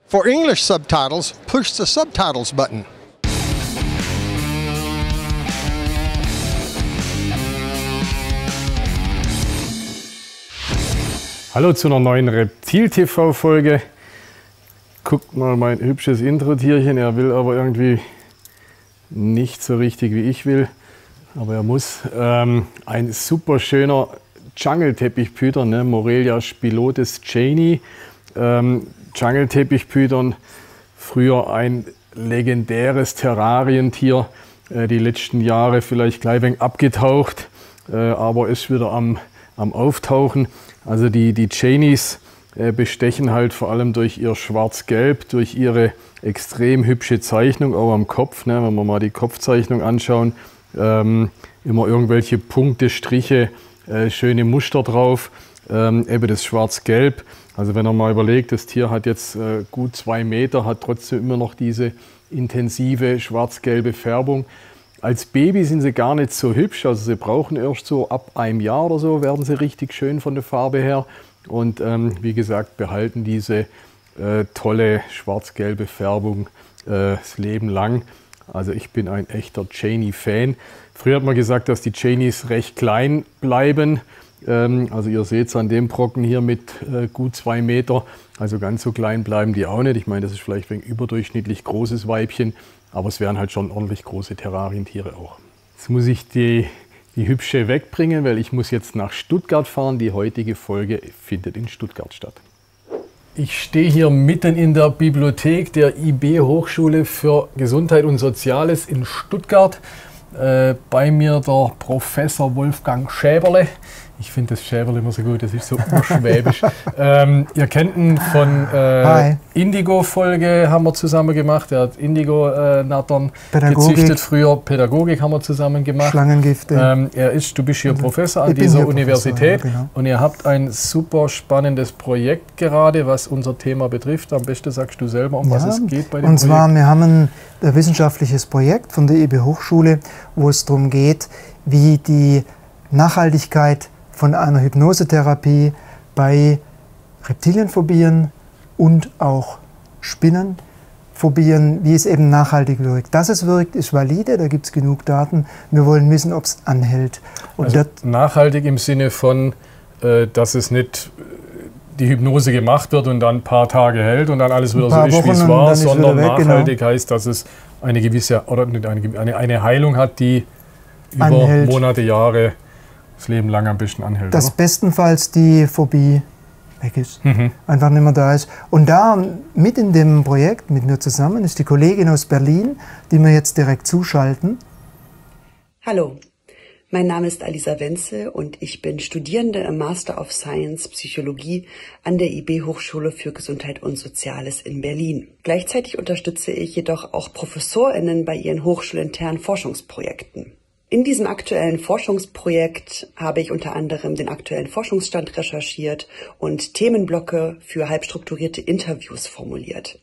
For English subtitles, push the Subtitles button. Hallo zu einer neuen Reptil-TV-Folge. Guckt mal mein hübsches Intro-Tierchen. Er will aber irgendwie nicht so richtig, wie ich will. Aber er muss. Ein super schöner Dschungelteppichpython, ne? Morelia spilotes cheney. Dschungelteppichpython, früher ein legendäres Terrarientier. Die letzten Jahre vielleicht gleich ein wenig abgetaucht, aber ist wieder am Auftauchen. Also die Cheneys bestechen halt vor allem durch ihr Schwarz-Gelb, durch ihre extrem hübsche Zeichnung, auch am Kopf, ne, wenn wir mal die Kopfzeichnung anschauen, immer irgendwelche Punkte, Striche, schöne Muster drauf, eben das Schwarz-Gelb. Also wenn man mal überlegt, das Tier hat jetzt gut 2 Meter, hat trotzdem immer noch diese intensive schwarz-gelbe Färbung. Als Baby sind sie gar nicht so hübsch, also sie brauchen erst so ab einem Jahr oder so, werden sie richtig schön von der Farbe her. Und wie gesagt, behalten diese tolle schwarz-gelbe Färbung das Leben lang. Also ich bin ein echter Cheney-Fan. Früher hat man gesagt, dass die Cheneys recht klein bleiben. Also ihr seht es an dem Brocken hier mit gut 2 Meter. Also ganz so klein bleiben die auch nicht. Ich meine, das ist vielleicht ein überdurchschnittlich großes Weibchen. Aber es wären halt schon ordentlich große Terrarientiere auch. Jetzt muss ich die hübsche wegbringen, weil ich muss jetzt nach Stuttgart fahren. Die heutige Folge findet in Stuttgart statt. Ich stehe hier mitten in der Bibliothek der IB Hochschule für Gesundheit und Soziales in Stuttgart. Bei mir der Professor Wolfgang Schäberle. Ich finde das Schäberle immer so gut, das ist so urschwäbisch. Ihr kennt ihn von Indigo-Folge, haben wir zusammen gemacht. Er hat Indigo-Nattern gezüchtet früher. Pädagogik haben wir zusammen gemacht. Schlangengifte. Du bist hier Professor an dieser Universität, ja, genau. Und ihr habt ein super spannendes Projekt gerade, was unser Thema betrifft. Am besten sagst du selber, um was es geht bei dem Projekt. Und zwar, wir haben ein wissenschaftliches Projekt von der IB Hochschule, wo es darum geht, wie die Nachhaltigkeit von einer Hypnosetherapie bei Reptilienphobien und auch Spinnenphobien, wie es eben nachhaltig wirkt. Dass es wirkt, ist valide, da gibt es genug Daten. Wir wollen wissen, ob es anhält. Und also nachhaltig im Sinne von, dass es nicht die Hypnose gemacht wird und dann ein paar Tage hält und dann alles wieder so ist, wie es war, sondern nachhaltig heißt, dass es eine gewisse, oder nicht eine Heilung hat, die über Monate, Jahre, das Leben lang ein bisschen anhält. Dass bestenfalls die Phobie weg ist, einfach nicht mehr da ist. Und da mit in dem Projekt mit mir zusammen ist die Kollegin aus Berlin, die wir jetzt direkt zuschalten. Hallo, mein Name ist Alisa Wenzel und ich bin Studierende im Master of Science Psychologie an der IB Hochschule für Gesundheit und Soziales in Berlin. Gleichzeitig unterstütze ich jedoch auch ProfessorInnen bei ihren hochschulinternen Forschungsprojekten. In diesem aktuellen Forschungsprojekt habe ich unter anderem den aktuellen Forschungsstand recherchiert und Themenblöcke für halbstrukturierte Interviews formuliert.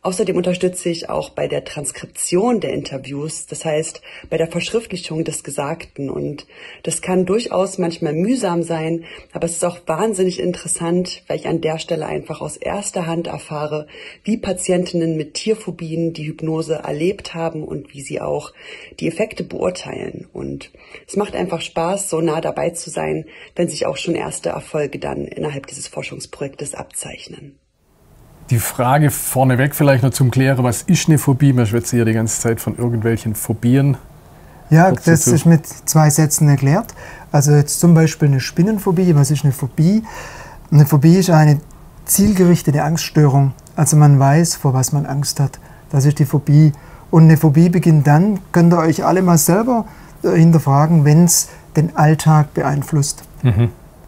Außerdem unterstütze ich auch bei der Transkription der Interviews, das heißt bei der Verschriftlichung des Gesagten. Und das kann durchaus manchmal mühsam sein, aber es ist auch wahnsinnig interessant, weil ich an der Stelle einfach aus erster Hand erfahre, wie Patientinnen mit Tierphobien die Hypnose erlebt haben und wie sie auch die Effekte beurteilen. Und es macht einfach Spaß, so nah dabei zu sein, wenn sich auch schon erste Erfolge dann innerhalb dieses Forschungsprojektes abzeichnen. Die Frage vorneweg vielleicht noch zum Klären, was ist eine Phobie? Man schwätzt ja die ganze Zeit von irgendwelchen Phobien. Ja, das ist mit 2 Sätzen erklärt. Also jetzt zum Beispiel eine Spinnenphobie. Was ist eine Phobie? Eine Phobie ist eine zielgerichtete Angststörung. Also man weiß, vor was man Angst hat. Das ist die Phobie. Und eine Phobie beginnt dann, könnt ihr euch alle mal selber hinterfragen, wenn es den Alltag beeinflusst.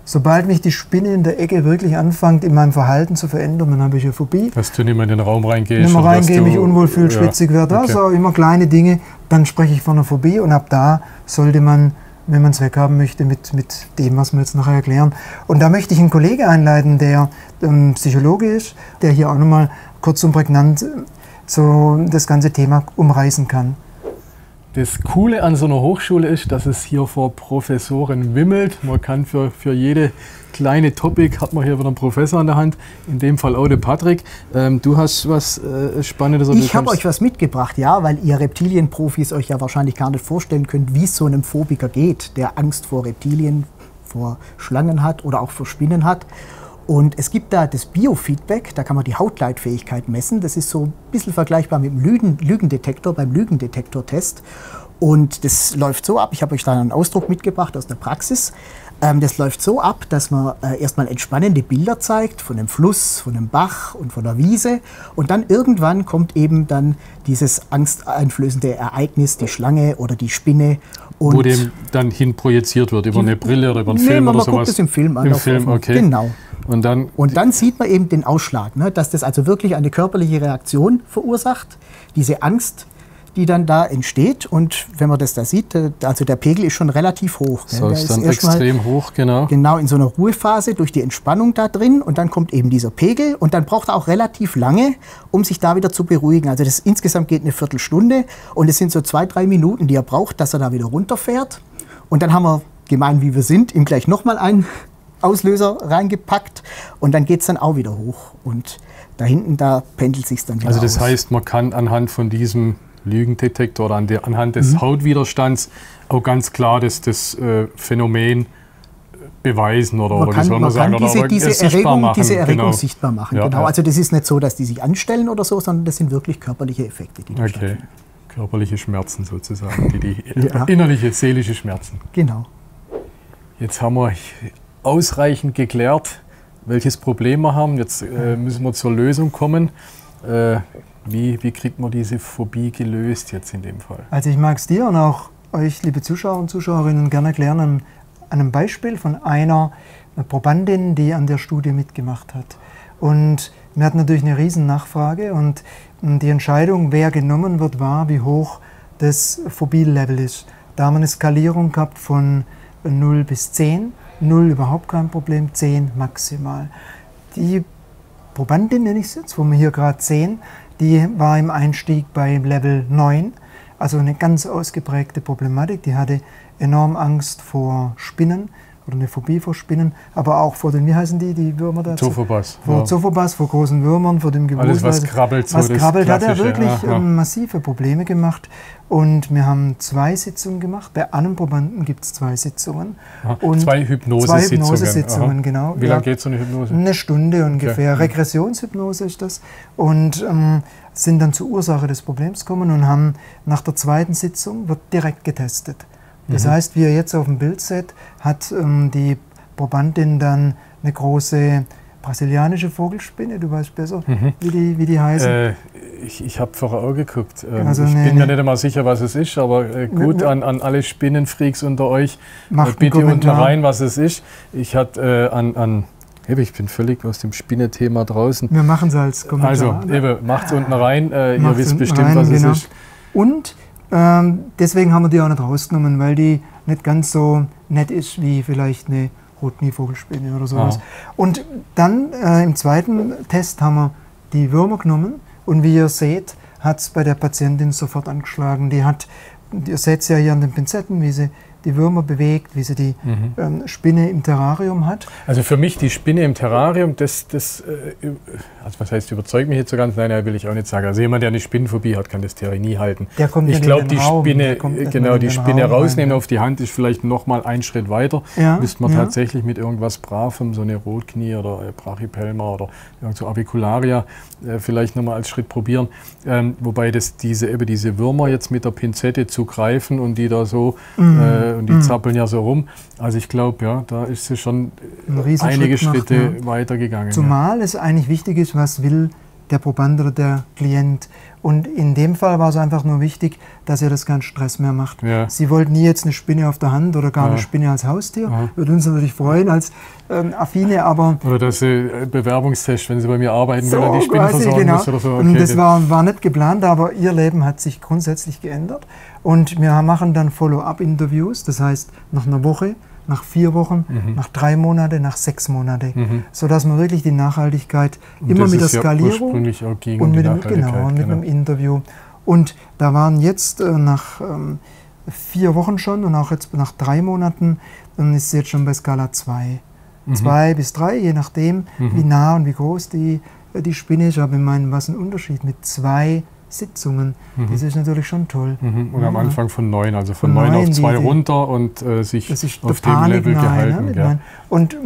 Sobald mich die Spinne in der Ecke wirklich anfängt, in meinem Verhalten zu verändern, dann habe ich eine Phobie. Dass du nicht mehr in den Raum reingehst. Nicht mehr reingehe, mich unwohl fühle, schwitzig werde. Okay. Also immer kleine Dinge, dann spreche ich von einer Phobie. Und ab da sollte man, wenn man es weghaben möchte, mit dem, was wir jetzt nachher erklären. Und da möchte ich einen Kollegen einleiten, der Psychologe ist, der hier auch nochmal kurz und prägnant so das ganze Thema umreißen kann. Das Coole an so einer Hochschule ist, dass es hier vor Professoren wimmelt. Man kann für jede kleine Topic, hat man hier wieder einen Professor an der Hand, in dem Fall auch der Patrick. Du hast was Spannendes. Ich habe euch was mitgebracht, ja, weil ihr Reptilienprofis euch ja wahrscheinlich gar nicht vorstellen könnt, wie es so einem Phobiker geht, der Angst vor Reptilien, vor Schlangen hat oder auch vor Spinnen hat. Und es gibt da das Biofeedback, da kann man die Hautleitfähigkeit messen. Das ist so ein bisschen vergleichbar mit dem Lügendetektor beim Lügendetektortest. Und das läuft so ab, ich habe euch da einen Ausdruck mitgebracht aus der Praxis. Das läuft so ab, dass man erstmal entspannende Bilder zeigt von einem Fluss, von einem Bach und von der Wiese. Und dann irgendwann kommt eben dann dieses angsteinflößende Ereignis, die Schlange oder die Spinne. Und wo dem dann hin projiziert wird, über eine Brille oder über einen Film oder sowas? Man guckt es im Film an. Im Film, okay. Genau. Und dann sieht man eben den Ausschlag, ne, dass das also wirklich eine körperliche Reaktion verursacht, diese Angst, die dann da entsteht. Und wenn man das da sieht, also der Pegel ist schon relativ hoch. So ist dann extrem hoch, genau. Genau, in so einer Ruhephase durch die Entspannung da drin. Und dann kommt eben dieser Pegel. Und dann braucht er auch relativ lange, um sich da wieder zu beruhigen. Also das insgesamt geht eine Viertelstunde. Und es sind so 2-3 Minuten, die er braucht, dass er da wieder runterfährt. Und dann haben wir, gemein wie wir sind, ihm gleich nochmal einen Auslöser reingepackt. Und dann geht es dann auch wieder hoch. Und da hinten, da pendelt sich dann wieder Also das aus. heißt, man kann anhand von diesem Lügendetektor oder anhand des Hautwiderstands auch ganz klar das Phänomen beweisen oder wie soll man sagen, diese Erregung genau. sichtbar machen. Ja, genau. ja. Also das ist nicht so, dass die sich anstellen oder so, sondern das sind wirklich körperliche Effekte, die da stattfinden. Körperliche Schmerzen sozusagen, die innerliche, seelische Schmerzen. Genau. Jetzt haben wir ausreichend geklärt, welches Problem wir haben. Jetzt müssen wir zur Lösung kommen. Wie kriegt man diese Phobie gelöst jetzt in dem Fall? Also ich mag es dir und auch euch, liebe Zuschauer und Zuschauerinnen, gerne erklären an einem Beispiel von einer Probandin, die an der Studie mitgemacht hat. Und wir hatten natürlich eine riesen Nachfrage und die Entscheidung, wer genommen wird, war, wie hoch das Phobie-Level ist. Da haben wir eine Skalierung gehabt von 0 bis 10. 0 überhaupt kein Problem, 10 maximal. Die Probandin, nenne ich es jetzt, wo wir hier gerade sehen, die war im Einstieg bei Level 9, also eine ganz ausgeprägte Problematik. Die hatte enorm Angst vor Spinnen oder eine Phobie vor Spinnen, aber auch vor den, wie heißen die Würmer da? Zophobas. Vor Zophobas, vor großen Würmern, vor dem Gewusel. Alles, was krabbelt. Was krabbelt, hat er wirklich massive Probleme gemacht. Und wir haben 2 Sitzungen gemacht. Bei einem Probanden gibt es 2 Sitzungen. Und 2 Hypnosesitzungen. 2 Hypnosesitzungen, genau. Wie lange geht so eine Hypnose? Eine Stunde ungefähr. Okay. Regressionshypnose ist das. Und sind dann zur Ursache des Problems gekommen und haben nach der 2. Sitzung wird direkt getestet. Das heißt, wie ihr jetzt auf dem Bild seht, hat die Probandin dann eine große brasilianische Vogelspinne, du weißt besser, wie die heißen. Ich habe vorher auch geguckt. Also ich bin mir nicht einmal sicher, was es ist, aber gut, an alle Spinnenfreaks unter euch, bitte unten rein, was es ist. Ich hatte ich bin völlig aus dem Spinnethema draußen. Wir machen es als Kommentar. Also, macht es unten rein, ihr wisst bestimmt, was es ist. Und deswegen haben wir die auch nicht rausgenommen, weil die nicht ganz so nett ist wie vielleicht eine Rotknievogelspinne oder sowas. Und dann im zweiten Test haben wir die Würmer genommen und wie ihr seht, hat es bei der Patientin sofort angeschlagen. Ihr seht es ja hier an den Pinzetten, wie sie die Würmer bewegt, wie sie die Spinne im Terrarium hat. Also für mich die Spinne im Terrarium, also was heißt überzeugt mich jetzt so ganz? Nein, will ich auch nicht sagen. Also jemand, der eine Spinnenphobie hat, kann das Terrain nie halten. Ich glaube, die Spinne rausnehmen auf die Hand ist vielleicht noch mal einen Schritt weiter. Müsste man tatsächlich mit irgendwas Bravem, so eine Rotknie oder Brachypelma oder so Avicularia vielleicht noch mal als Schritt probieren. Wobei diese Würmer jetzt mit der Pinzette zu greifen und die da so und die zappeln ja so rum. Also ich glaube, da ist sie schon einige Schritte weiter gegangen. Zumal es eigentlich wichtig ist, was will der Proband oder der Klient. Und in dem Fall war es einfach nur wichtig, dass ihr das keinen Stress mehr macht. Sie wollten nie jetzt eine Spinne auf der Hand oder gar eine Spinne als Haustier. Würde uns natürlich freuen als Affine, aber... Oder dass Sie Bewerbungstest, wenn Sie bei mir arbeiten, wenn er die Spinnen versorgen muss oder so. Okay, und das war nicht geplant, aber Ihr Leben hat sich grundsätzlich geändert. Und wir machen dann Follow-up-Interviews, das heißt nach einer Woche, nach 4 Wochen, nach 3 Monaten, nach 6 Monaten, sodass man wirklich die Nachhaltigkeit immer mit der Skalierung und mit einem Interview Und da waren jetzt nach 4 Wochen schon und auch jetzt nach 3 Monaten, dann ist sie jetzt schon bei Skala 2. 2 bis 3, je nachdem, wie nah und wie groß die Spinne ist. Aber ich meine, was ein Unterschied mit 2 Sitzungen. Das ist natürlich schon toll. Und am Anfang von 9, also von 9 auf 2 runter und sich auf dem Level gehalten. Ne? Und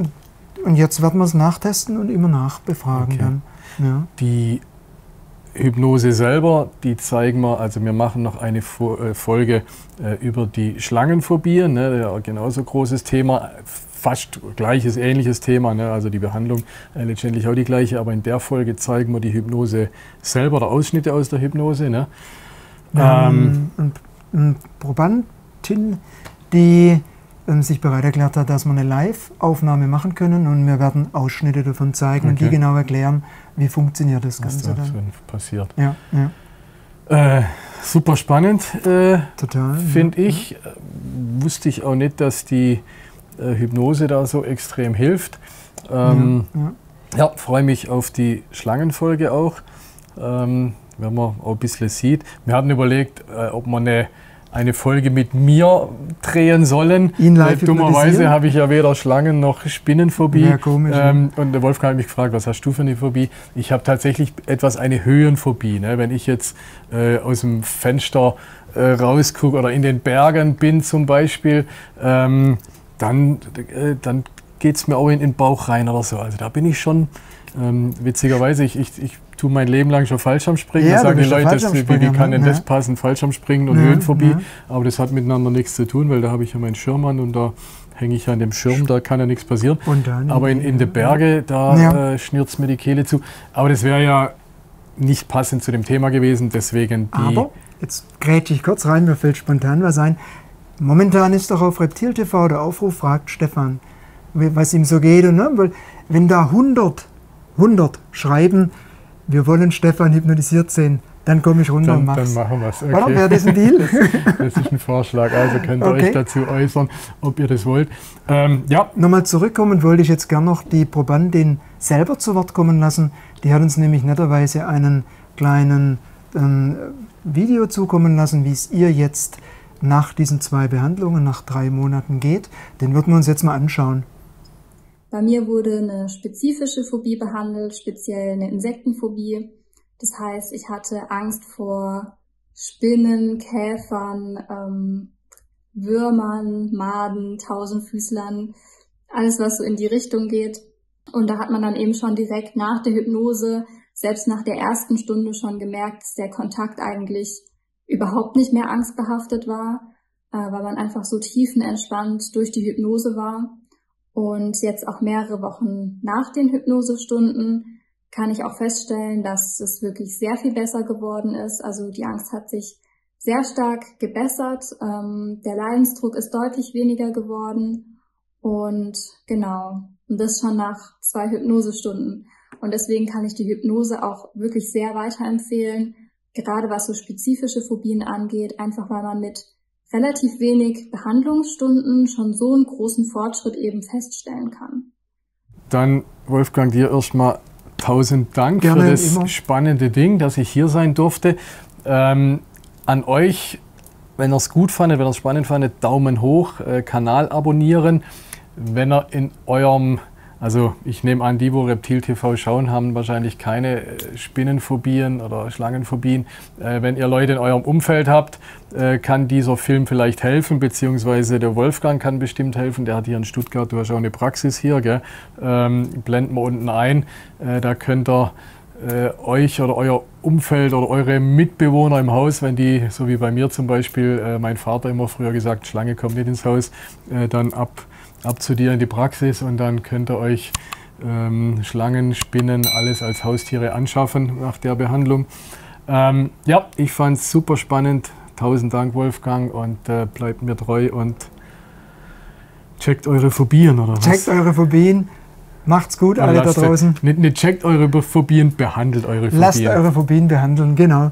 jetzt werden wir es nachtesten und immer nachbefragen. Dann. Ja. Die Hypnose selber, die zeigen wir, also wir machen noch eine Folge über die Schlangenphobie, ne, ja, genauso großes Thema, fast gleiches, ähnliches Thema, ne, also die Behandlung letztendlich auch die gleiche, aber in der Folge zeigen wir die Hypnose selber oder Ausschnitte aus der Hypnose. Ne. Eine Probandin, die sich bereit erklärt hat, dass wir eine Live-Aufnahme machen können und wir werden Ausschnitte davon zeigen und die genau erklären, wie funktioniert das Ganze dann. Passiert. Ja, ja. Super spannend, total, finde ich. Wusste ich auch nicht, dass die Hypnose da so extrem hilft. Ja, freue mich auf die Schlangenfolge auch, wenn man auch ein bisschen sieht. Wir hatten überlegt, ob man eine Folge mit mir drehen sollen. Dummerweise habe ich ja weder Schlangen noch Spinnenphobie. Ja, komisch, und der Wolfgang hat mich gefragt, was hast du für eine Phobie? Ich habe tatsächlich eine Höhenphobie. Ne? Wenn ich jetzt aus dem Fenster rausgucke oder in den Bergen bin zum Beispiel, dann geht es mir auch in den Bauch rein oder so. Also da bin ich schon, witzigerweise, ich tue mein Leben lang schon Fallschirmspringen. Da sagen die Leute, wie kann denn das passen, Fallschirmspringen und Höhenphobie? Aber das hat miteinander nichts zu tun, weil da habe ich ja meinen Schirm an und da hänge ich an dem Schirm, da kann ja nichts passieren. Aber in den Bergen, da schnürt es mir die Kehle zu. Aber das wäre ja nicht passend zu dem Thema gewesen, deswegen die... Aber, jetzt grätsche ich kurz rein, mir fällt spontan was ein. Momentan ist doch auf Reptil TV der Aufruf, fragt Stefan, was ihm so geht. Und, ne? Weil wenn da 100 schreiben, wir wollen Stefan hypnotisiert sehen, dann komme ich runter und mach's. Dann machen wir es. Okay. Oder wäre das ein Deal? Das ist ein Vorschlag, also könnt ihr euch dazu äußern, ob ihr das wollt. Ja. Nochmal zurückkommen wollte ich jetzt gern noch die Probandin selber zu Wort kommen lassen. Die hat uns nämlich netterweise einen kleinen Video zukommen lassen, wie es ihr jetzt nach diesen 2 Behandlungen, nach 3 Monaten geht. Den würden wir uns jetzt mal anschauen. Bei mir wurde eine spezifische Phobie behandelt, speziell eine Insektenphobie. Das heißt, ich hatte Angst vor Spinnen, Käfern, Würmern, Maden, Tausendfüßlern, alles was so in die Richtung geht. Und da hat man dann eben schon direkt nach der Hypnose, selbst nach der ersten Stunde schon gemerkt, dass der Kontakt eigentlich überhaupt nicht mehr angstbehaftet war, weil man einfach so tiefenentspannt durch die Hypnose war. Und jetzt auch mehrere Wochen nach den Hypnosestunden kann ich auch feststellen, dass es wirklich sehr viel besser geworden ist. Also die Angst hat sich sehr stark gebessert. Der Leidensdruck ist deutlich weniger geworden. Und genau, und das schon nach 2 Hypnosestunden. Und deswegen kann ich die Hypnose auch wirklich sehr weiterempfehlen, gerade was so spezifische Phobien angeht, einfach weil man mit relativ wenig Behandlungsstunden schon so einen großen Fortschritt eben feststellen kann. Dann, Wolfgang, dir erstmal 1000 Dank Gerne, für das immer. spannende Ding, dass ich hier sein durfte. An euch, wenn ihr es gut fandet, wenn ihr es spannend fandet, Daumen hoch, Kanal abonnieren. Wenn ihr in eurem, also ich nehme an, die, wo Reptil TV schauen, haben wahrscheinlich keine Spinnenphobien oder Schlangenphobien. Wenn ihr Leute in eurem Umfeld habt, kann dieser Film vielleicht helfen, beziehungsweise der Wolfgang kann bestimmt helfen. Der hat hier in Stuttgart, du hast auch eine Praxis hier, gell? Blenden wir unten ein. Da könnt ihr euch oder euer Umfeld oder eure Mitbewohner im Haus, wenn die, so wie bei mir zum Beispiel, mein Vater immer früher gesagt, Schlange kommt nicht ins Haus, dann ab zu dir in die Praxis und dann könnt ihr euch Schlangen, Spinnen, alles als Haustiere anschaffen nach der Behandlung. Ja, ich fand es super spannend. 1000 Dank, Wolfgang, und bleibt mir treu und checkt eure Phobien, oder was? Checkt eure Phobien. Macht's gut, alle da draußen. Nicht checkt eure Phobien, behandelt eure Phobien. Lasst eure Phobien behandeln, genau.